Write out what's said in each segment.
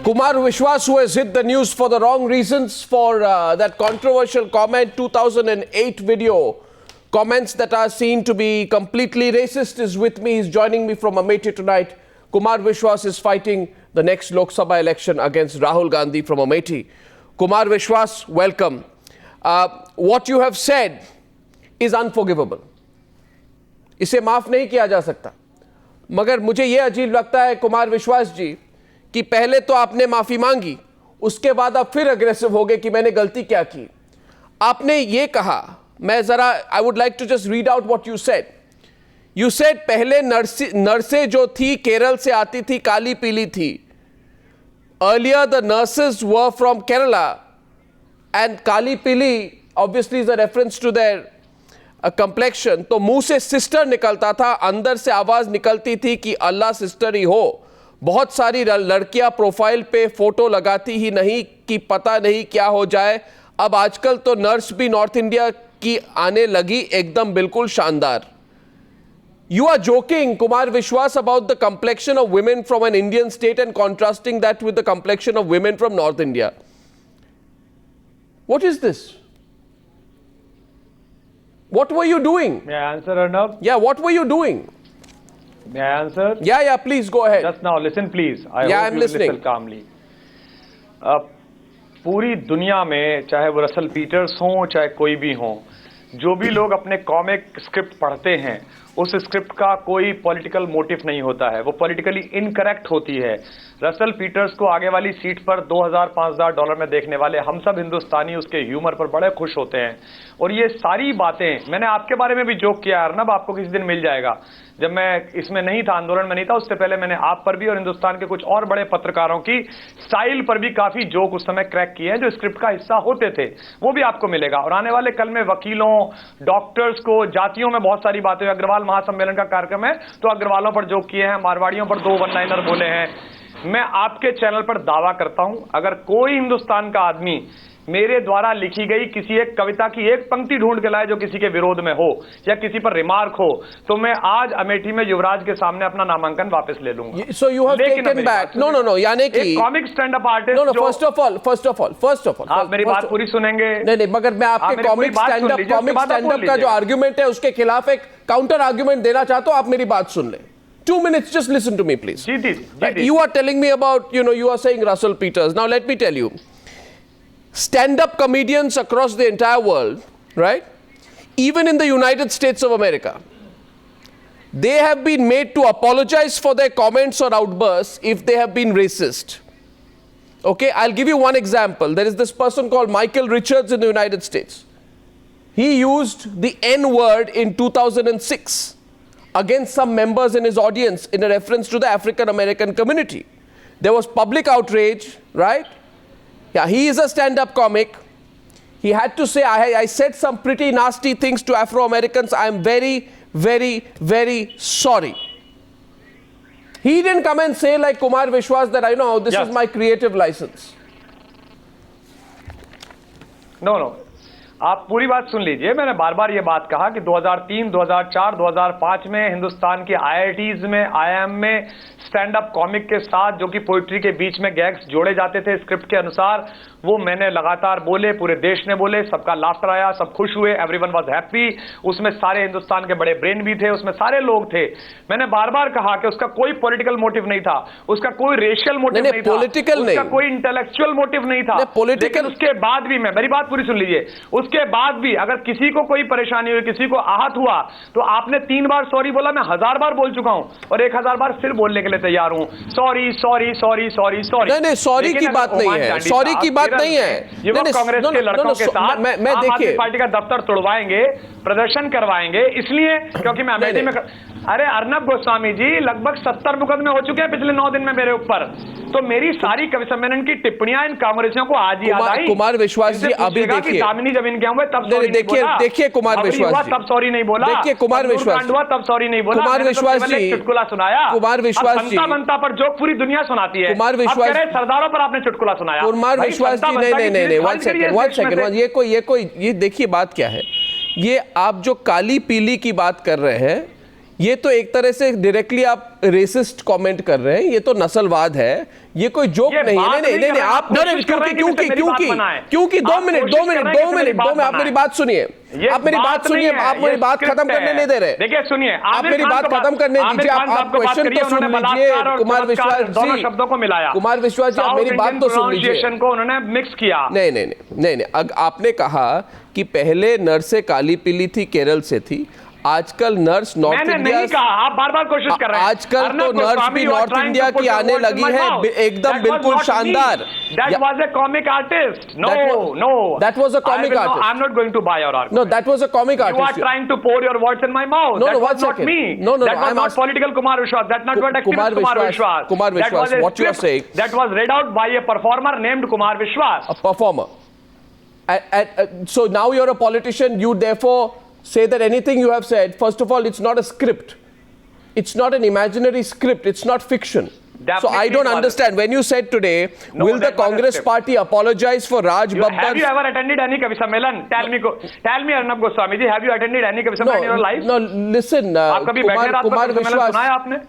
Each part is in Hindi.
Kumar Vishwas, who has hit the news for the wrong reasons for that controversial comment, 2008 video, comments that are seen to be completely racist, is with me. He's joining me from Amethi tonight. Kumar Vishwas is fighting the next Lok Sabha election against Rahul Gandhi from Amethi. Kumar Vishwas, welcome. What you have said is unforgivable. इसे माफ नहीं किया जा सकता. मगर मुझे यह अजीब लगता है कुमार विश्वास जी कि पहले तो आपने माफी मांगी, उसके बाद आप फिर अग्रेसिव हो गए कि मैंने गलती क्या की. आपने ये कहा, मैं जरा I would like to just read out what you said. You said पहले नर्सें जो थी केरल से आती थी, काली पीली थी. Earlier the nurses were from Kerala and काली पीली obviously is a reference to their complexion. तो मुंह से सिस्टर निकलता था, अंदर से आवाज निकलती थी कि अल्लाह सिस्टर ही हो. बहुत सारी लड़कियां प्रोफाइल पे फोटो लगाती ही नहीं कि पता नहीं क्या हो जाए. अब आजकल तो नर्स भी नॉर्थ इंडिया की आने लगी, एकदम बिल्कुल शानदार. You are joking, Kumar Vishwas, about the complexion of women from an Indian state and contrasting that with the complexion of women from North India. What is this? What were you doing? May I answer, Arnab? Yeah, what were you doing? May I answer? Yeah, please go ahead. Just now, listen please. I'm listening. Listen calmly. पूरी दुनिया में चाहे वो रसल पीटर्स हों चाहे कोई भी हों, जो भी लोग अपने कॉमिक स्क्रिप्ट पढ़ते हैं, उस स्क्रिप्ट का कोई पॉलिटिकल मोटिव नहीं होता है, वो पॉलिटिकली इनकरेक्ट होती है. रसल पीटर्स को आगे वाली सीट पर $2,000-5,000 में देखने वाले हम सब हिंदुस्तानी उसके ह्यूमर पर बड़े खुश होते हैं. और ये सारी बातें मैंने आपके बारे में भी जोक किया अर्नब, आपको किसी दिन मिल जाएगा. जब मैं इसमें नहीं था, आंदोलन में नहीं था, उससे पहले मैंने आप पर भी और हिंदुस्तान के कुछ और बड़े पत्रकारों की स्टाइल पर भी काफी जोक उस समय क्रैक किए हैं जो स्क्रिप्ट का हिस्सा होते थे. वो भी आपको मिलेगा. और आने वाले कल में वकीलों, डॉक्टर्स को, जातियों में बहुत सारी बातें. अग्रवाल महासम्मेलन का कार्यक्रम है तो अग्रवालों पर जोक किए हैं, मारवाड़ियों पर 2 वन-लाइनर बोले हैं. मैं आपके चैनल पर दावा करता हूं, अगर कोई हिंदुस्तान का आदमी मेरे द्वारा लिखी गई किसी एक कविता की एक पंक्ति ढूंढ के लाए जो किसी के विरोध में हो या किसी पर रिमार्क हो, तो मैं आज अमेठी में युवराज के सामने अपना नामांकन वापस ले लूंगा. So you have taken back. No. यानी कि comic stand up artist. No. First of all. आप मेरी बात पूरी सुनेंगे. नहीं, मगर मैं आपके कॉमिक स्टैंड अप का जो आर्ग्यूमेंट है उसके खिलाफ एक काउंटर आर्ग्यूमेंट देना चाहता हूं. आप मेरी बात सुन लें. 2 minutes, just listen to me, please. You are telling me about, you are saying Russell Peters. Now let me tell you, stand-up comedians across the entire world, right? Even in the United States of America, they have been made to apologize for their comments or outbursts if they have been racist. Okay, I'll give you one example. There is this person called Michael Richards in the United States. He used the N-word in 2006 against some members in his audience in a reference to the African American community. There was public outrage, right? Yeah, he is a stand-up comic. He had to say, I said some pretty nasty things to Afro-Americans. I am very, very, very sorry. He didn't come and say like Kumar Vishwas that, this is my creative license. No. आप पूरी बात सुन लीजिए. मैंने बार बार ये बात कहा कि 2003, 2004, 2005 में हिंदुस्तान के IITs में, IIM में स्टैंड अप कॉमिक के साथ जो कि पोइट्री के बीच में गैग्स जोड़े जाते थे स्क्रिप्ट के अनुसार, वो मैंने लगातार बोले, पूरे देश ने बोले, सबका लाफ्टर आया, सब खुश हुए, एवरीवन वाज हैप्पी. उसमें सारे हिंदुस्तान के बड़े ब्रेन भी थे, उसमें सारे लोग थे. मैंने बार बार कहा कि उसका कोई पॉलिटिकल मोटिव नहीं था, उसका कोई रेशियल मोटिव नहीं था, उसका कोई इंटेलेक्चुअल मोटिव नहीं था. लेकिन उसके बाद भी, मेरी बात पूरी सुन लीजिए, उसके बाद भी अगर किसी को कोई परेशानी हुई, किसी को आहत हुआ, तो आपने 3 बार सॉरी बोला. मैं 1000 बार बोल चुका हूं और 1000 बार फिर बोलने के लिए तैयार हूं. सॉरी. नहीं, सॉरी की बात नहीं है. सॉरी की बात नहीं है. युवक कांग्रेस के लड़कों के साथ मैं देखिए पार्टी का दफ्तर तोड़वाएंगे, प्रदर्शन करवाएंगे, इसलिए क्योंकि मैं अमेठी में. अरे अर्नब गोस्वामी जी, लगभग 70 मुकदमे हो चुके हैं पिछले 9 दिन में मेरे ऊपर. तो मेरी सारी कवि सम्मेलन की टिप्पणियां इन कांग्रेसियों को आज ही याद आई. कुमार विश्वास जी, अभी देखिए, दामिनी जमीन गए हुए तब सॉरी नहीं बोला. देखिए कुमार विश्वास जी, तब सॉरी नहीं बोला. देखिए कुमार विश्वास, तब सॉरी नहीं बोला. कुमार विश्वास जी, चुटकुला सुनाया. कुमार विश्वास जी, बनता पर जो पूरी दुनिया सुनाती है. कुमार विश्वास, सरदारों पर आपने चुटकुला सुनाया. कुमार विश्वास जी, नहीं, 1 सेकंड. ये देखिए बात क्या है. ये आप जो काली पीली की बात कर रहे हैं, ये तो एक तरह से डायरेक्टली आप रेसिस्ट कमेंट कर रहे हैं, ये तो नस्लवाद है, ये कोई जोक नहीं है। नहीं आप क्योंकि 2 मिनट आप मेरी बात सुनिए, आप मेरी बात सुनिए, आप मेरी बात खत्म करने नहीं दे रहे। देखिए सुनिए, आप मेरी बात खत्म करने दीजिए, आप क्वेश्चन तो सुन लीजिए। कुमार विश्वास जी, दोनों शब्दों को मिलाया। कुमार विश्वास जी, आप मेरी बात तो सुन लीजिए। को उन्होंने मिक्स किया। नहीं, आपने कहा कि पहले नर्सें काली पीली थी, केरल से थी, आजकल नर्स नॉर्थ इंडिया। मैंने नहीं कहा, आप बार-बार कोशिश कर रहे हैं। आजकल तो नर्स भी नॉर्थ इंडिया की आने लगी है, एकदम बिल्कुल शानदार। That was a comic artist. No. That was a comic artist. I'm not going to buy your argument. No, that was a comic artist. You are trying to pour your words in my mouth. No, that one was not second. me. No, that was not political Kumar Vishwas. That's not what activist Kumar Vishwas. Kumar Vishwas, what you are saying? That was read out by a performer named Kumar Vishwas. A performer. So now you're a politician, you therefore say that anything you have said, first of all, it's not a script. It's not an imaginary script. It's not fiction. So I don't understand. When you said today, will the Congress party apologize for Raj Babbar? Have you ever attended any Kavi Sammelan? Tell me, Arnab Goswami ji, have you attended any Kavi Sammelan in your life? No, listen,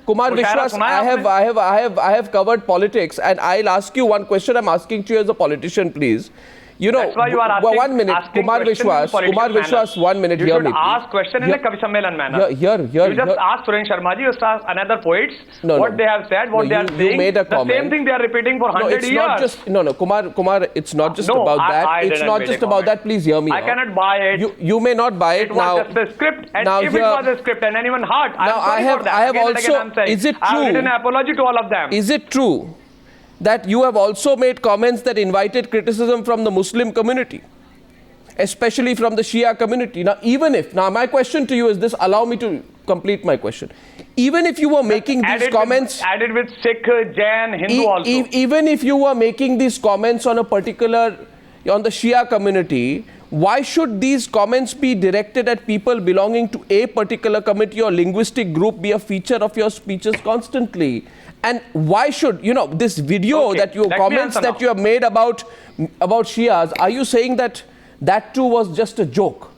Kumar Vishwas, I have covered politics, and I'll ask you one question. I'm asking to you as a politician, please. You know, one minute, Kumar Vishwas, 1 minute, hear me. You should ask question in a Kavi Sammelan manner. You just ask Suren Sharma ji, you just ask another poets, what they have said, what they are saying. You made a comment. The same thing they are repeating for 100 years. Kumar, it's not just about that. It's not just about that. Please hear me. I cannot buy it. You may not buy it now. It was just a script, and if it was a script and anyone hurt, I have also. Is it true? I have written an apology to all of them. Is it true that you have also made comments that invited criticism from the Muslim community, especially from the Shia community? Now my question to you is this, allow me to complete my question. Even if you were making these comments... Added with Sikh, Jain, Hindu also. Even if you were making these comments on the Shia community, why should these comments be directed at people belonging to a particular committee or linguistic group be a feature of your speeches constantly? And why should, this video comments that you have made about Shias, are you saying that too was just a joke?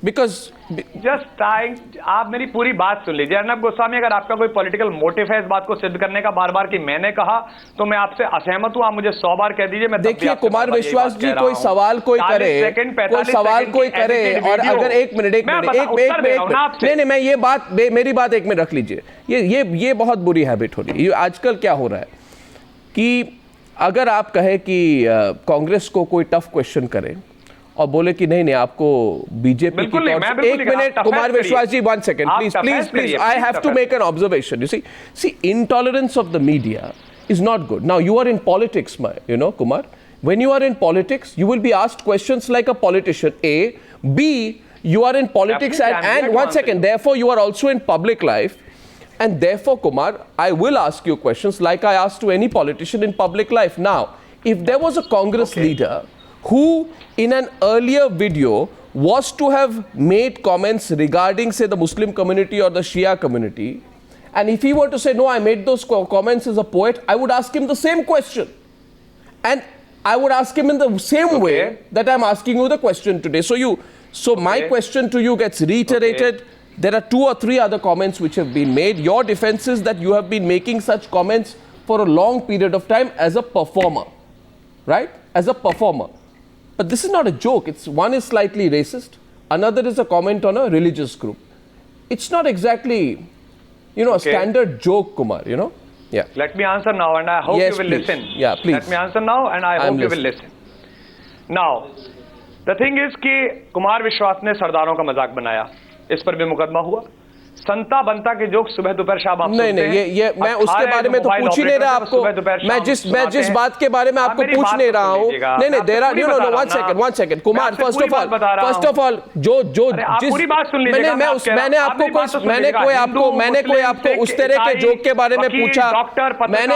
Because... Just trying, आप मेरी पूरी बात सुन लीजिए। अर्नब गोस्वामी, अगर आपका कोई पॉलिटिकल मोटिव है इस बात को सिद्ध करने का बार बार कि मैंने कहा, तो मैं आपसे असहमत हूं। आप मुझे 100 बार कह दीजिए, मैं देखिए कुमार विश्वास जी, कोई सवाल कोई करे और अगर एक मिनट नहीं, मैं ये बात, मेरी बात 1 मिनट रख लीजिए। ये बहुत बुरी हैबिट हो रही है। आजकल क्या हो रहा है कि अगर आप कहे कि कांग्रेस को कोई टफ क्वेश्चन करे और बोले कि नहीं आपको बीजेपी की तरफ से, 1 minute Kumar Vishwas ji, 1 second please, I have to make an observation. You see intolerance of the media is not good. Now you are in politics, Kumar. When you are in politics, you will be asked questions like a politician. A, B, you are in politics and 1 second. Therefore, you are also in public life. And therefore, Kumar, I will ask you questions like I asked to any politician in public life. Now, if there was a Congress leader who in an earlier video was to have made comments regarding, say, the Muslim community or the Shia community, and if he were to say, no, I made those comments as a poet, I would ask him the same question. And I would ask him in the same way that I'm asking you the question today. So my question to you gets reiterated. There are 2 or 3 other comments which have been made. Your defense is that you have been making such comments for a long period of time as a performer, right? As a performer. But this is not a joke. One is slightly racist. Another is a comment on a religious group. It's not exactly, a standard joke, Kumar, Yeah. Let me answer now and I hope you will listen. Yeah, please. Let me answer now and I hope you will listen. Now, the thing is कि कुमार विश्वास ने सरदारों का मजाक बनाया, इस पर भी मुकदमा हुआ। संता बनता के जोक सुबह दोपहर शाम आप नहीं ये मैं उसके बारे में तो पूछ ही नहीं रहा आपको। मैं जिस बात के बारे में आपको पूछ नहीं रहा हूँ। नहीं there are no 1 second Kumar, first of all जो जिस मैंने कोई आपको उस तरह के जोक के बारे में पूछा, मैंने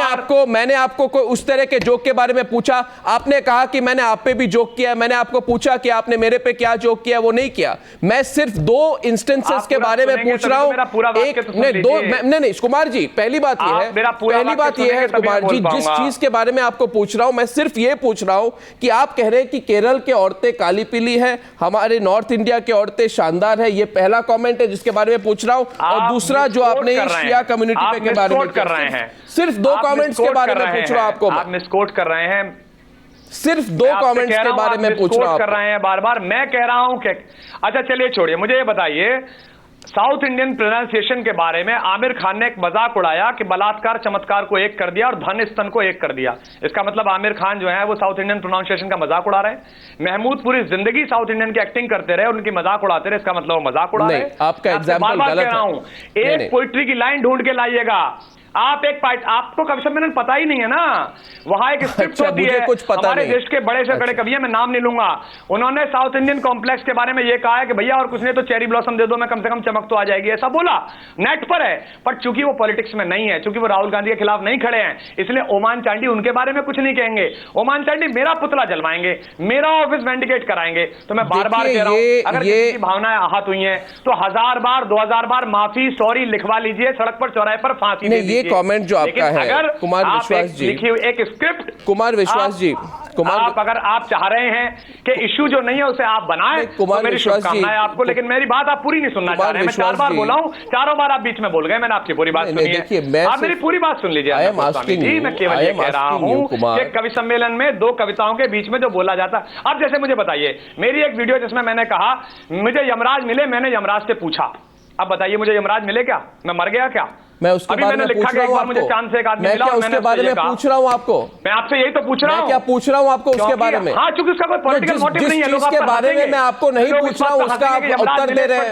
आपको कोई उस तरह के जोक के बारे में पूछा, आपने कहा कि मैंने आप पे भी जोक किया, मैंने आपको पूछा कि आपने मेरे पे क्या जोक किया, वो नहीं किया। मैं सिर्फ 2 इंस्टेंसेस के बारे में पूछ रहा हूं मेरा पूरा वाक्य तो सुन लीजिए। नहीं कुमार जी, पहली बात यह है, कुमार जी, जिस चीज के बारे में आपको पूछ रहा हूं, मैं सिर्फ ये पूछ रहा हूं कि आप कह रहे हैं कि केरल के औरतें काली पीली है, हमारे नॉर्थ इंडिया के औरतें शानदार है, ये पहला कमेंट है जिसके बारे में पूछ रहा हूं। और दूसरा जो आपने शिया कम्युनिटी के बारे में कर रहे हैं, सिर्फ 2 कमेंट्स के बारे में पूछ रहा हूं आपको। आप मिसकोट कर रहे हैं, सिर्फ 2 कमेंट्स के बारे में पूछ रहा हूं कर रहे हैं बार बार। मैं कह रहा हूं कि अच्छा चलिए छोड़िए, मुझे ये बताइए, साउथ इंडियन प्रोनाउंसिएशन के बारे में आमिर खान ने एक मजाक उड़ाया कि बलात्कार चमत्कार को एक कर दिया और धन स्तन को एक कर दिया। इसका मतलब आमिर खान जो है वो साउथ इंडियन प्रोनाउंसिएशन का मजाक उड़ा रहे हैं। महमूद पूरी जिंदगी साउथ इंडियन की एक्टिंग करते रहे, उनकी मजाक उड़ाते रहे, इसका मतलब वो मजाक उड़ा रहे हैं। आपका एग्जांपल गलत है। एक पोइट्री की लाइन ढूंढ के लाइएगा आप, आपको कवि सम्मेलन पता ही नहीं है ना, वहां एक स्क्रिप्ट होती है। कुछ पता हमारे देश के बड़े से बड़े कवि हैं, मैं नाम नहीं लूंगा, उन्होंने साउथ इंडियन कॉम्प्लेक्स के बारे में ये कहा है कि भैया और कुछ नहीं तो चेरी ब्लॉसम दे दो, मैं कम से कम चमक तो आ जाएगी, ऐसा बोला, नेट पर है। पर चूंकि वो पॉलिटिक्स में नहीं है, चूंकि वो राहुल गांधी के खिलाफ नहीं खड़े हैं, इसलिए ओमान चांडी उनके बारे में कुछ नहीं कहेंगे। ओमान चांडी मेरा पुतला जलवाएंगे, मेरा ऑफिस वेंडिकेट कराएंगे। तो मैं बार बार कह रहा हूं, अगर किसी की भावनाएं आहत हुई हैं तो 1000 बार 2000 बार माफी सॉरी लिखवा लीजिए, सड़क पर चौराहे पर फांसी दे दीजिए। ये कमेंट जो आपका है अगर कुमार विश्वास जी, लिखी हुई एक स्क्रिप्ट, कुमार विश्वास जी, आप अगर आप चाह रहे हैं कि इशू जो नहीं है उसे आप बनाएं, तो मेरी शुभकामनाएं आपको, लेकिन मेरी बात आप पूरी नहीं सुनना चाह रहे हैं। मैं 4 बार बोला हूं, 4 बार आप बीच में बोल गए, मैंने आपकी पूरी बात सुनी है, आप मेरी पूरी बात सुन लीजिए। मैं केवल ये कह रहा हूं कि कवि सम्मेलन में 2 कविताओं के बीच में जो बोला जाता है, अब जैसे मुझे बताइए, मेरी एक वीडियो जिसमें मैंने कहा मुझे यमराज मिले, मैंने यमराज से पूछा, अब बताइए मुझे यमराज मिले क्या, मैं मर गया क्या? मैं उसके बारे में पूछ रहा हूं आपको, मुझे चांद से एक आदमी मिला, उसके बारे में पूछ रहा हूं आपको, मैं आपसे यही तो पूछ रहा हूं, क्या पूछ रहा हूं आपको उसके बारे में? हाँ, चूंकि उसका कोई पॉलिटिकल मोटिव नहीं है, लोग के बारे में मैं आपको नहीं पूछ रहा हूं, उसका आप उत्तर दे रहे हैं।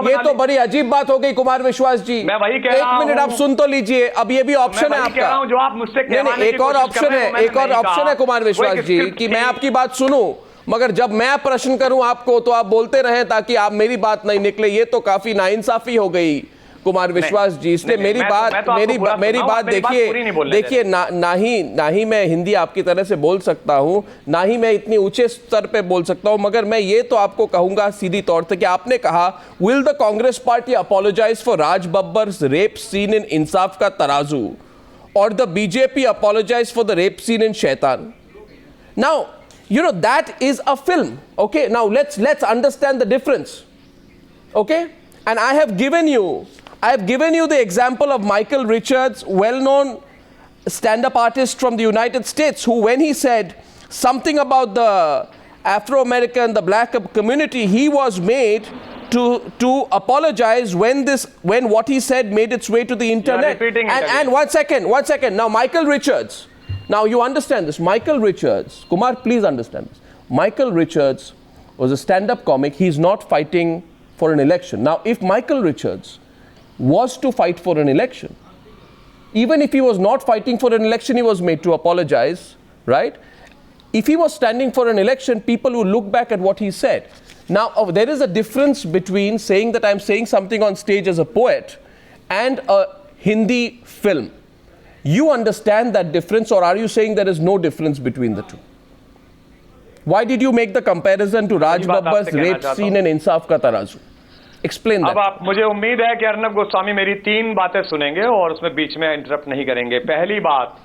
ये तो बड़ी अजीब बात हो गई कुमार विश्वास जी। मैं वही कह रहा हूं, 1 मिनट आप सुन तो लीजिए, अब ये भी ऑप्शन है आपका, जो आप मुझसे एक और ऑप्शन है, एक और ऑप्शन है कुमार विश्वास जी कि मैं आपकी बात सुनूं, मगर जब मैं प्रश्न करूं आपको तो आप बोलते रहें ताकि आप मेरी बात नहीं निकले। ये तो काफी नाइंसाफी हो गई कुमार विश्वास जी। इसलिए मेरी बात देखिए, ना ही मैं हिंदी आपकी तरह से बोल सकता हूं, ना ही मैं इतनी ऊंचे स्तर पे बोल सकता हूं, मगर मैं ये तो आपको कहूंगा सीधी तौर से कि आपने कहा will the Congress party apologise for Raj Babbar's rape scene in Insaaf Ka Tarazu और the BJP apologise for the rape scene in Shaitan. Now you know that is a film, okay? Now let's understand the difference, okay? And I have given you the example of Michael Richards, well-known stand-up artist from the United States, who when he said something about the Afro-American, the black community, he was made to apologize when what he said made its way to the internet. And one second. Now Michael Richards, now you understand this. Michael Richards, Kumar, please understand this. Michael Richards was a stand-up comic. He's not fighting for an election. Now, if Michael Richards was to fight for an election, even if he was not fighting for an election, he was made to apologize, right? If he was standing for an election, people would look back at what he said. Now, there is a difference between saying that I'm saying something on stage as a poet and a Hindi film. You understand that difference, or are you saying there is no difference between the two? Why did you make the comparison to Raj Babbar's rape scene in Insaf Ka Tarazu? Explain that. अब आप, मुझे उम्मीद है कि अर्नब गोस्वामी मेरी 3 बातें सुनेंगे और उसमें बीच में इंटरप्ट नहीं करेंगे। पहली बात,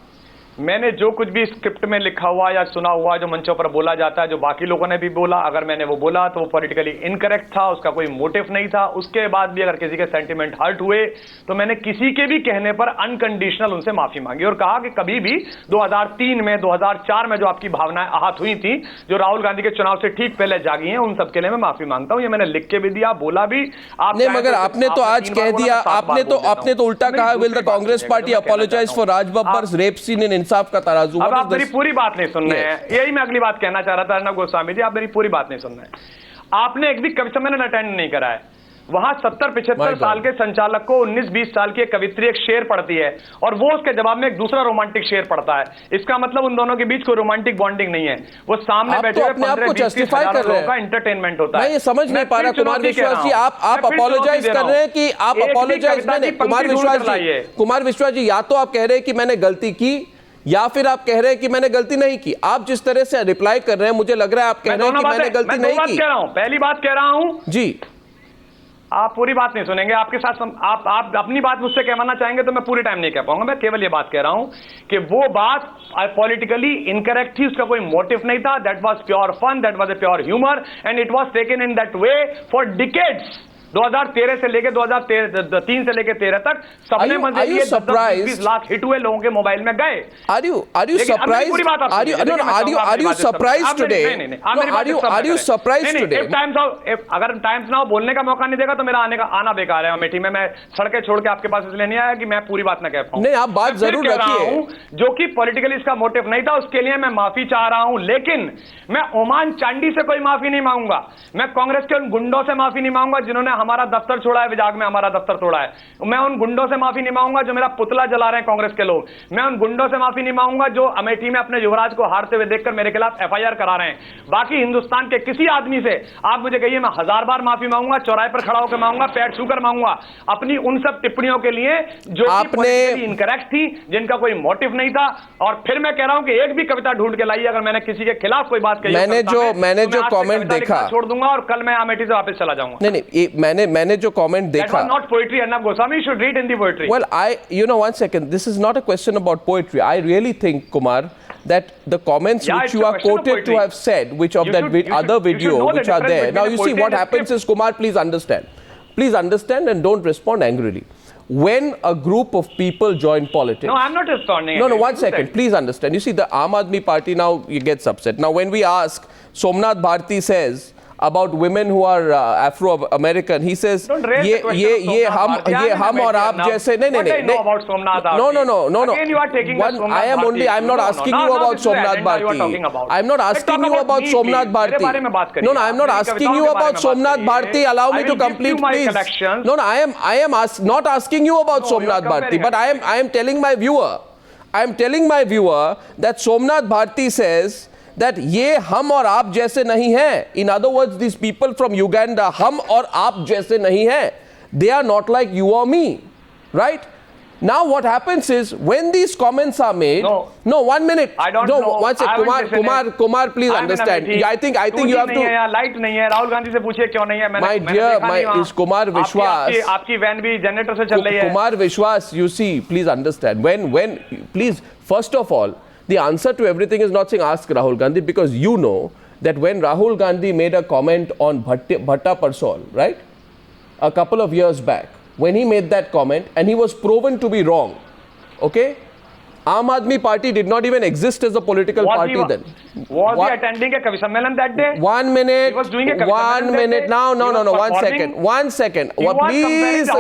मैंने जो कुछ भी स्क्रिप्ट में लिखा हुआ या सुना हुआ जो मंचों पर बोला जाता है, जो बाकी लोगों ने भी बोला, अगर मैंने वो बोला तो वो पॉलिटिकली इनकरेक्ट था, उसका कोई मोटिव नहीं था। उसके बाद भी अगर किसी के सेंटिमेंट हर्ट हुए तो मैंने किसी के भी कहने पर अनकंडीशनल उनसे माफी मांगी और कहा कि कभी भी 2003 में 2004 में जो आपकी भावनाएं आहत हुई थी, जो राहुल गांधी के चुनाव से ठीक पहले जागी हैं, उन सबके लिए मैं माफी मांगता हूं। ये मैंने लिख के भी दिया, बोला भी। आप नहीं, मगर आपने तो आज कह दिया, आपने तो उल्टा कहा will the Congress party apologise for Raj Babbar's rape scene in Insaaf Ka Tarazu. अब आप मेरी पूरी बात नहीं सुन रहे हैं, यही मैं अगली बात कहना चाह रहा था अर्नब गोस्वामी जी, आप मेरी पूरी बात नहीं सुन रहे हैं। आपने एक भी कवि सम्मेलन अटेंड नहीं करा है। वहां 70-75 साल के संचालक को 19-20 साल की कवित्री एक शेर पढ़ती है और वो उसके जवाब में एक दूसरा रोमांटिक शेर पढ़ता है। इसका मतलब उन दोनों के बीच कोई रोमांटिक बॉन्डिंग नहीं है। वो सामने बैठे हुए 15-20 हजार लोगों का एंटरटेनमेंट होता है। मैं ये समझ नहीं पा रहा कुमार विश्वास जी, आप अपोलोजाइज कर रहे हैं कि आप अपोलोजाइज नहीं। कुमार विश्वास जी, या तो आप कह रहे हैं कि मैंने गलती की या फिर आप कह रहे हैं कि मैंने गलती नहीं की। आप जिस तरह से रिप्लाई कर रहे हैं, मुझे लग रहा है आप कह रहे हैं कि मैंने गलती नहीं की। पहली बात कह रहा हूं जी, आप पूरी बात नहीं सुनेंगे, आपके साथ आप अपनी बात मुझसे कहवाना चाहेंगे तो मैं पूरे टाइम नहीं कह पाऊंगा। मैं केवल ये बात कह रहा हूं कि वो बात पॉलिटिकली इनकरेक्ट थी, उसका कोई मोटिव नहीं था। That was pure fun, that was a pure humour and it was taken in that way for decades. 2013 से लेके 2003 से लेके 13 तक सबने मजे लिए, 10-20 लाख हिट हुए लोगों के मोबाइल में गए। Are you surprised? Are you surprised today? Are you surprised today? अगर टाइम्स नाउ बोलने का मौका नहीं देगा तो मेरा आना बेकार है अमेठी में। मैं सड़कें छोड़ के आपके पास इसलिए नहीं आया कि मैं पूरी बात ना कह पाऊं। नहीं, आप बात जरूर रखिए। जो कि पॉलिटिकली इसका मोटिव नहीं था, उसके लिए मैं माफी चाह रहा हूं, लेकिन मैं ओमान चांडी से कोई माफी नहीं मांगूंगा। मैं कांग्रेस के उन गुंडों से माफी नहीं मांगूंगा जिन्होंने हमारा दफ्तर छोड़ा है, विजाग में हमारा दफ्तर तोड़ा है। मैं उन गुंडों से माफी नहीं मांगूंगा जो मेरा पुतला जला रहे हैं कांग्रेस के लोग। मैं उन गुंडों से माफी नहीं मांगूंगा जो अमेठी में अपने युवराज को हारते हुए देखकर मेरे खिलाफ एफआईआर करा रहे हैं। बाकी हिंदुस्तान के किसी आदमी से आप मुझे कहिए, मैं 1000 बार माफी मांगूंगा, चौराहे पर खड़ा होकर मांगूंगा, पैर छूकर मांगूंगा अपनी उन सब टिप्पणियों के लिए जो आपने इनकरेक्ट थी, जिनका कोई मोटिव नहीं था। और फिर मैं कह रहा हूं कि एक भी कविता ढूंढ के लाइए अगर मैंने किसी के खिलाफ कोई बात कही। मैंने जो कमेंट देखा छोड़ दूंगा और कल मैं अमेठी से वापस चला जाऊंगा। नहीं, मैंने जो कमेंट देखा, that was not poetry. Arnab Goswami should read Hindi poetry. Well, one second, this is not a question about poetry. I really think, Kumar, that the comments which you are quoted to have said, which of that other video which are there. Now you see what happens is, Kumar, please understand and don't respond angrily. When a group of people join politics... No, I'm not responding. No, one second. Please understand. You see, the Aam Aadmi Party now gets upset. Now, when we ask, Somnath Bharti says about women who are Afro-American, he says, ये हम और आप जैसे नहीं. No. Again, you are taking I'm not asking you about Somnath Bharti. I'm not asking you about Somnath Bharti. No, I'm not asking you about Somnath Bharti. Allow me to complete, please. No, I am not asking you about Somnath Bharti, but I am telling my viewer. I am telling my viewer that Somnath Bharti says that ये हम और आप जैसे नहीं हैं. In other words, these people from Uganda, हम और आप जैसे नहीं हैं. They are not like you or me, right? Now what happens is when these comments are made. No, 1 minute. I don't know. One second, Kumar, please understand. I think you have to. Light नहीं है. राहुल गांधी से पूछिए क्यों नहीं है. My dear, is Kumar Vishwas. आपकी वैन भी जनरेटर से चल रही है. Kumar Vishwas, you see, please understand. Please, first of all, the answer to everything is not saying ask Rahul Gandhi, because you know that when Rahul Gandhi made a comment on Bhatta Parsol, right, a couple of years back, when he made that comment and he was proven to be wrong, okay, Aam Aadmi Party did not even exist as a political party then. Was he attending a Kavi Sammelan that day? 1 minute. He was doing a Kavi Sammelan that day? No. 1 second. Please,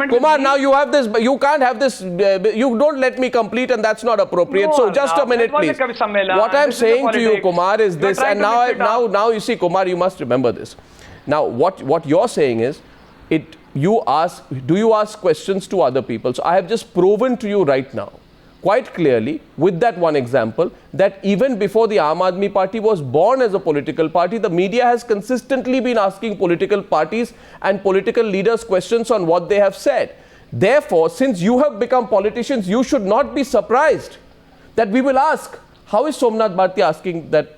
Kumar, now you have this. You can't have this. You don't let me complete, and that's not appropriate. No, so just a minute, please. What I'm saying to you, Kumar, is this. And now you see, Kumar, you must remember this. Now, what you're saying is, do you ask questions to other people? So I have just proven to you right now, quite clearly, with that one example, that even before the Aam Aadmi Party was born as a political party, the media has consistently been asking political parties and political leaders questions on what they have said. Therefore, since you have become politicians, you should not be surprised that we will ask, how is Somnath Bharti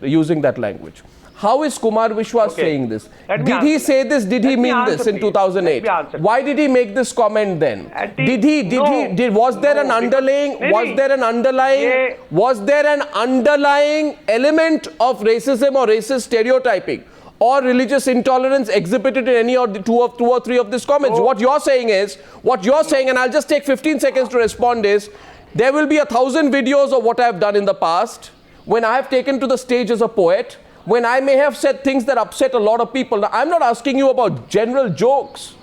using that language? How is Kumar Vishwas saying this? Did he say this? Did he mean this in 2008? Why did he make this comment then? Was there an underlying element of racism or racist stereotyping or religious intolerance exhibited in any of the two or three of these comments? What you're saying, and I'll just take 15 seconds to respond, is there will be 1,000 videos of what I've done in the past when I have taken to the stage as a poet, when I may have said things that upset a lot of people. Now, I'm not asking you about general jokes.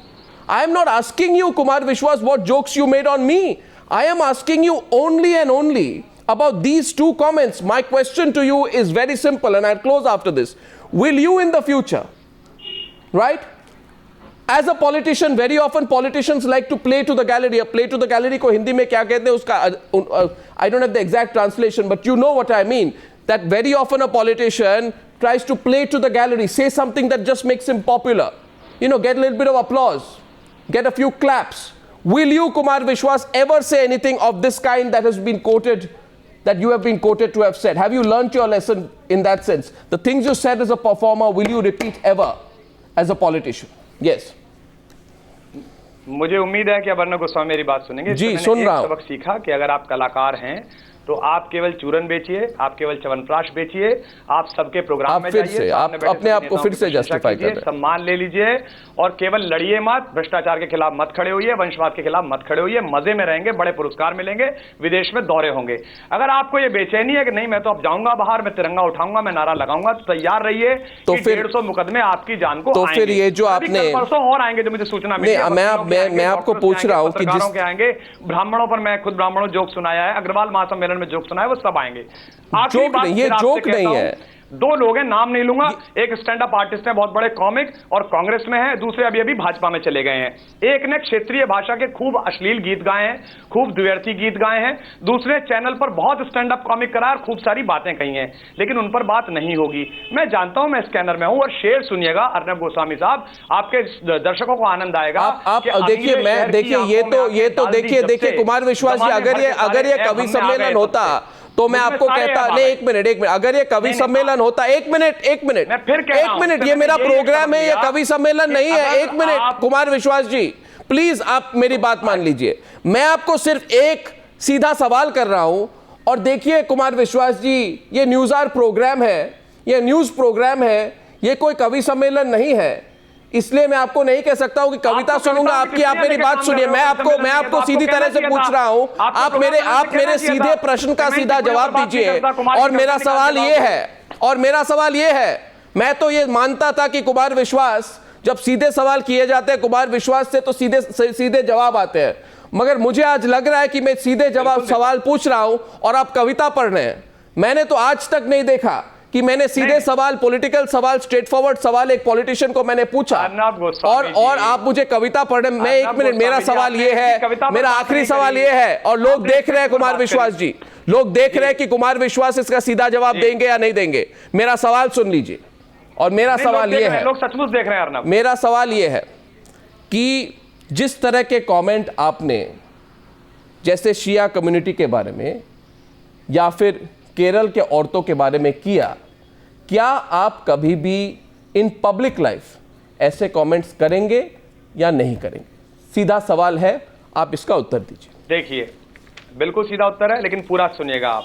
I'm not asking you, Kumar Vishwas, what jokes you made on me. I am asking you only and only about these two comments. My question to you is very simple, and I'll close after this. Will you in the future, right, as a politician, very often politicians like to play to the gallery. A play to the gallery ko Hindi mein kya kehte hain uska, I don't have the exact translation, but you know what I mean. That very often a politician tries to play to the gallery, say something that just makes him popular, get a little bit of applause, get a few claps. Will you, Kumar Vishwas, ever say anything of this kind that has been quoted, that you have been quoted to have said? Have you learnt your lesson in that sense? The things you said as a performer, will you repeat ever as a politician? Yes. मुझे उम्मीद है कि अब अर्नब गोस्वामी मेरी बात सुनेंगे। जी, सुन रहा हूं। सबक सीखा कि अगर आप कलाकार हैं तो आप केवल चूरन बेचिए, आप केवल च्यवनप्राश बेचिए, आप सबके प्रोग्राम में जाइए, आप अपने आप को फिर से जस्टिफाई कर रहे हैं, सम्मान ले लीजिए और केवल लड़िए मत, भ्रष्टाचार के खिलाफ मत खड़े होइए, वंशवाद के खिलाफ मत खड़े होइए, मजे में रहेंगे, बड़े पुरस्कार मिलेंगे, विदेश में दौरे होंगे। अगर आपको ये बेचैनी है कि नहीं मैं तो अब जाऊंगा बाहर, मैं तिरंगा उठाऊंगा, मैं नारा लगाऊंगा, तो तैयार रहिए तो 150 मुकदमे आपकी जान को तो फिर ये जो आपने परसों और आएंगे जो मुझे सूचना मिली, मैं आपको पूछ रहा हूं कि जिस आएंगे ब्राह्मणों पर, मैं खुद ब्राह्मणों जोक सुनाया है, अग्रवाल महासम्मेलन में जोक सुनाया, वो सब आएंगे। जोक नहीं, ये जोक नहीं है। दो लोग हैं, नाम नहीं लूंगा, एक स्टैंड अप आर्टिस्ट है, बहुत बड़े कॉमिक और कांग्रेस में है, दूसरे अभी भाजपा में चले गए हैं। एक ने क्षेत्रीय भाषा के खूब अश्लील गीत गाए हैं, खूब द्व्यर्थी गीत गाए हैं, दूसरे चैनल पर बहुत स्टैंड अप कॉमिक करा और खूब सारी बातें कही हैं, लेकिन उन पर बात नहीं होगी। मैं जानता हूं, मैं स्कैनर में हूं और शेर सुनिएगा अर्नब गोस्वामी साहब, आपके दर्शकों को आनंद आएगा। आप देखिए, मैं देखिए ये तो देखिए कुमार विश्वास जी, अगर ये कवि सम्मेलन होता तो मैं आपको कहता, नहीं एक मिनट, अगर ये कवि सम्मेलन होता, एक मिनट, ये मेरा प्रोग्राम है, ये कवि सम्मेलन नहीं है। एक minute Kumar Vishwas ji, please आप मेरी बात मान लीजिए। मैं आपको सिर्फ एक सीधा सवाल कर रहा हूं, और देखिए कुमार विश्वास जी, ये न्यूज़ आवर प्रोग्राम है, ये न्यूज प्रोग्राम है, ये कोई कवि सम्मेलन नहीं है, इसलिए मैं आपको नहीं कह सकता हूं कि कविता सुनूंगा आपकी। आप मेरी बात सुनिए, मैं आपको सीधी तरह से पूछ रहा हूं, आप मेरे सीधे प्रश्न का सीधा जवाब दीजिए। और मेरा सवाल ये है, मैं तो ये मानता था कि कुमार विश्वास, जब सीधे सवाल किए जाते हैं कुमार विश्वास से तो सीधे जवाब आते हैं, मगर मुझे आज लग रहा है कि मैं सीधे जवाब सवाल पूछ रहा हूं और आप कविता पढ़ रहे हैं। मैंने तो आज तक नहीं देखा कि मैंने सीधे सवाल, पॉलिटिकल सवाल, स्ट्रेट फॉरवर्ड सवाल एक पॉलिटिशियन को मैंने पूछा और आप मुझे कविता पढ़ रहे। मैं एक मिनट, मेरा सवाल ये है, मेरा आखिरी सवाल ये है, और लोग देख रहे हैं कुमार विश्वास जी, लोग देख रहे हैं कि कुमार विश्वास इसका सीधा जवाब देंगे या नहीं देंगे। मेरा सवाल सुन लीजिए, और मेरा सवाल ये है, लोग सचमुच देख रहे हैं अर्नब, मेरा सवाल ये है कि जिस तरह के कमेंट आपने जैसे शिया कम्युनिटी के बारे में या फिर केरल के औरतों के बारे में किया, क्या आप कभी भी इन पब्लिक लाइफ ऐसे कमेंट्स करेंगे या नहीं करेंगे? सीधा सवाल है, आप इसका उत्तर दीजिए। देखिए, बिल्कुल सीधा उत्तर है, लेकिन पूरा सुनिएगा आप।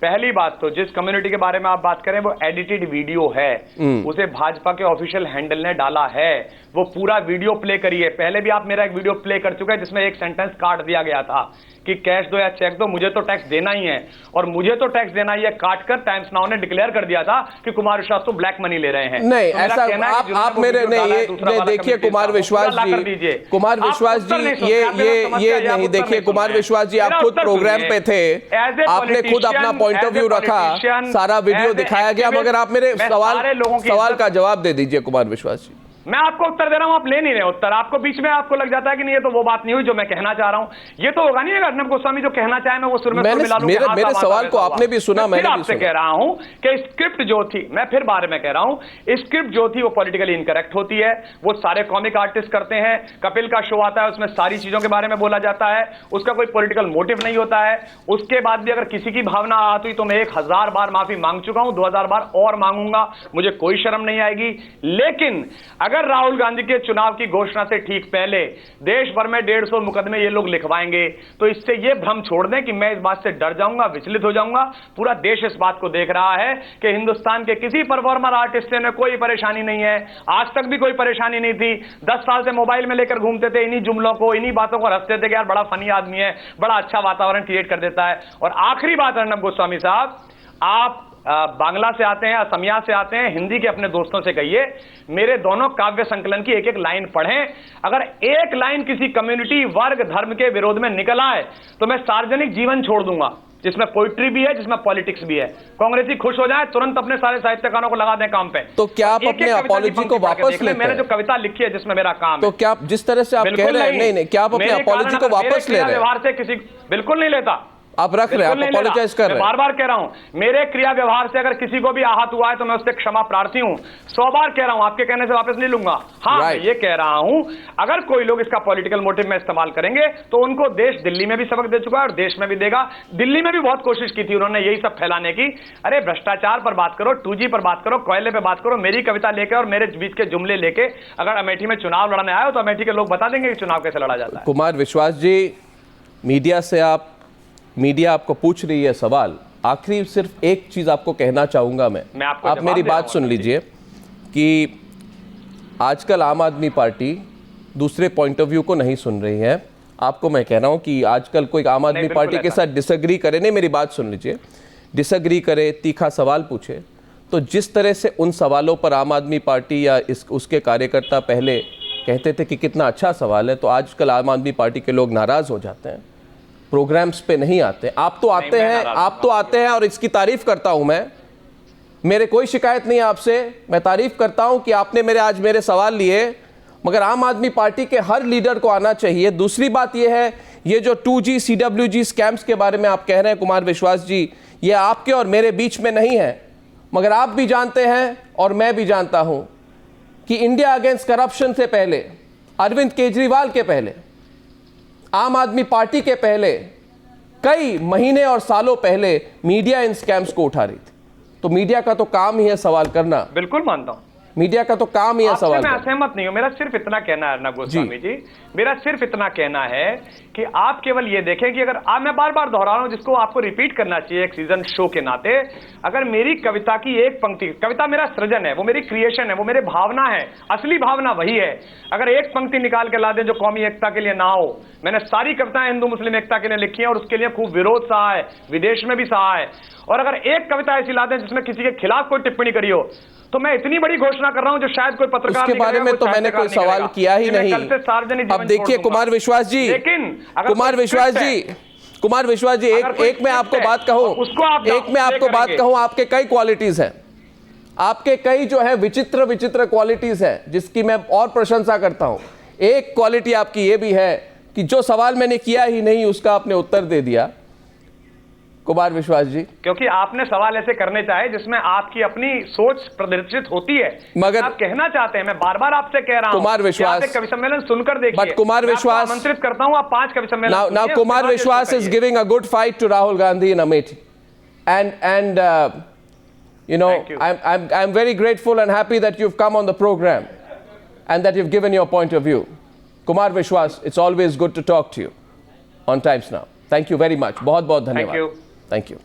पहली बात तो जिस कम्युनिटी के बारे में आप बात करें वो एडिटेड वीडियो है, उसे भाजपा के ऑफिशियल हैंडल ने डाला है, वो पूरा वीडियो प्ले करिए। पहले भी आप मेरा एक वीडियो प्ले कर चुके हैं जिसमें एक सेंटेंस काट दिया गया था कि कैश दो या चेक दो, मुझे तो टैक्स देना ही है, और मुझे तो टैक्स देना ही है काट कर टाइम्स नाउ ने डिक्लेयर कर दिया था कि कुमार विश्वास तो ब्लैक मनी ले रहे हैं। नहीं, ऐसा आप मेरे नहीं, देखिए कुमार विश्वास जी, कुमार विश्वास जी, ये नहीं, देखिए कुमार विश्वास जी, आप खुद प्रोग्राम पे थे, आपने खुद अपना पॉइंट ऑफ व्यू रखा, सारा वीडियो दिखाया गया, मगर आप मेरे सवाल का जवाब दे दीजिए कुमार विश्वास जी। मैं आपको उत्तर दे रहा हूं, आप ले नहीं रहे उत्तर। आपको बीच में आपको लग जाता है कि नहीं ये तो वो बात नहीं हुई जो मैं कहना चाह रहा हूं। ये तो होगा नहीं, अगर अर्नब गोस्वामी जो कहना चाहे मैं वो सुर में मिला लूं। मेरे सवाल को आपने भी सुना, मैंने भी आपसे कह रहा हूं कि स्क्रिप्ट जो थी, मैं फिर बारे में कह रहा हूं, स्क्रिप्ट जो थी वो पॉलिटिकली इनकरेक्ट होती है, वो सारे कॉमिक आर्टिस्ट करते हैं। कपिल का शो आता है, उसमें सारी चीजों के बारे में बोला जाता है, उसका कोई पॉलिटिकल मोटिव नहीं होता है। उसके बाद भी अगर किसी की भावना आती हुई तो मैं 1000 बार माफी मांग चुका हूं, 2000 बार और मांगूंगा, मुझे कोई शर्म नहीं आएगी। लेकिन अगर राहुल गांधी चुनाव की घोषणा से ठीक पहले देश भर में 150 मुकदमे ये लोग लिखवाएंगे, तो इससे ये भ्रम छोड़ दें कि मैं इस बात से डर जाऊंगा, विचलित हो जाऊंगा। पूरा देश इस बात को देख रहा है कि हिंदुस्तान के किसी परफॉर्मर आर्टिस्ट में कोई परेशानी नहीं है, आज तक भी कोई परेशानी नहीं थी। 10 साल से मोबाइल में लेकर घूमते थे, इन्हीं जुमलों को, इन्हीं बातों को हंसते थे कि यार बड़ा फनी आदमी है, बड़ा अच्छा वातावरण क्रिएट कर देता है। और आखिरी बात अर्नब गोस्वामी साहब, आप बांग्ला से आते हैं, असमिया से आते हैं, हिंदी के अपने दोस्तों से कहिए मेरे दोनों काव्य संकलन की एक एक लाइन पढ़ें। अगर एक लाइन किसी कम्युनिटी, वर्ग, धर्म के विरोध में निकल आए तो मैं सार्वजनिक जीवन छोड़ दूंगा, जिसमें पोइट्री भी है, जिसमें पॉलिटिक्स भी है। कांग्रेसी खुश हो जाए, तुरंत अपने सारे साहित्यकारों को लगा दें काम पे। तो क्या आप अपने अपॉलॉजी को वापस लेते हैं? मैंने जो कविता लिखी है जिसमें मेरा काम तो क्या जिस तरह से आप कह रहे हैं, नहीं, क्या आप अपने अपॉलॉजी को वापस ले रहे हैं? व्यवहार से किसी बिल्कुल नहीं लेता। आप रख रहे हैं, आप अपोलोजाइज कर रहे हैं। बार बार कह रहा हूं, मेरे क्रिया व्यवहार से अगर किसी को भी आहत हुआ है तो मैं उससे क्षमा प्रार्थी हूं। 100 बार कह रहा हूं, आपके कहने से वापस नहीं लूंगा। हाँ, मैं ये कह रहा हूं, अगर कोई लोग इसका पॉलिटिकल मोटिव में इस्तेमाल करेंगे तो उनको देश दिल्ली में भी सबक दे चुका है और देश में भी देगा। दिल्ली में भी बहुत कोशिश की थी उन्होंने यही सब फैलाने की। अरे भ्रष्टाचार पर बात करो, 2G पर बात करो, कोयले पर बात करो, मेरी कविता लेके और मेरे बीच के जुमले लेके अगर अमेठी में चुनाव लड़ने आए हो तो अमेठी के लोग बता देंगे कि चुनाव कैसे लड़ा जाता है। कुमार विश्वास जी, मीडिया आपको पूछ रही है सवाल। आखिरी सिर्फ एक चीज आपको कहना चाहूंगा मैं आप मेरी बात सुन लीजिए कि आजकल आम आदमी पार्टी दूसरे पॉइंट ऑफ व्यू को नहीं सुन रही है। आपको मैं कह रहा हूं कि आजकल कोई आम आदमी पार्टी के साथ डिसएग्री करे, नहीं मेरी बात सुन लीजिए, डिसएग्री करे, तीखा सवाल पूछे, तो जिस तरह से उन सवालों पर आम आदमी पार्टी या उसके कार्यकर्ता पहले कहते थे कि कितना अच्छा सवाल है, तो आजकल आम आदमी पार्टी के लोग नाराज हो जाते हैं, प्रोग्राम्स पे नहीं आते। आप तो आते हैं और इसकी तारीफ करता हूं मैं, मेरे कोई शिकायत नहीं है आपसे, मैं तारीफ करता हूं कि आपने आज मेरे सवाल लिए, मगर आम आदमी पार्टी के हर लीडर को आना चाहिए। दूसरी बात यह है, ये जो 2G CWG स्कैम्स के बारे में आप कह रहे हैं कुमार विश्वास जी, ये आपके और मेरे बीच में नहीं है, मगर आप भी जानते हैं और मैं भी जानता हूं कि इंडिया अगेंस्ट करप्शन से पहले, अरविंद केजरीवाल के पहले, आम आदमी पार्टी के पहले, कई महीने और सालों पहले मीडिया इन स्कैम्स को उठा रही थी। तो मीडिया का तो काम ही है सवाल करना। बिल्कुल मानता हूं, मीडिया का तो काम ही है सवाल। मैं असहमत नहीं हूं, मेरा सिर्फ इतना कहना है अर्नब गोस्वामी जी, मेरा सिर्फ इतना कहना है कि आप केवल ये देखें कि अगर मैं बार बार दोहरा रहा हूं, जिसको आपको रिपीट करना चाहिए एक सीजन शो के नाते, अगर मेरी कविता की एक पंक्ति, कविता मेरा सृजन है, वो मेरी क्रिएशन है, वो मेरी भावना है, असली भावना वही है, अगर एक पंक्ति निकाल के ला दें जो कौमी एकता के लिए ना हो, मैंने सारी कविताएं हिंदू मुस्लिम एकता के लिए लिखी हैं और उसके लिए खूब विरोध सहा है, विदेश में भी सहा है, और अगर एक कविता ऐसी ला दें जिसमें किसी के खिलाफ कोई टिप्पणी करी हो, तो मैं इतनी बड़ी घोषणा कर रहा हूं जो शायद कोई पत्रकार उसके बारे में तो मैंने कोई सवाल किया ही नहीं। अब देखिए कुमार विश्वास जी, कुमार विश्वास जी, एक मैं आपको बात कहूं, आपके कई क्वालिटीज हैं, आपके कई जो है विचित्र क्वालिटीज हैं जिसकी मैं और प्रशंसा करता हूं। एक क्वालिटी आपकी ये भी है कि जो सवाल मैंने किया ही नहीं उसका आपने उत्तर दे दिया कुमार विश्वास जी, क्योंकि आपने सवाल ऐसे करने चाहे जिसमें आपकी अपनी सोच प्रदर्शित होती है, मगर आप कहना चाहते हैं, मैं बार बार आपसे कह रहा हूं कुमार विश्वास, कवि सम्मेलन सुनकर देखिए, बट कुमार विश्वास आमंत्रित करता हूं, आप 5 कवि सम्मेलन। Now Kumar Vishwas is giving a good fight to Rahul Gandhi in Amethi, and you know, I'm very grateful and happy that you've come on the program and that you've given your point of view. Kumar Vishwas, it's always good to talk to you on Times Now. Thank you very much. बहुत धन्यवाद. Thank you. Thank you.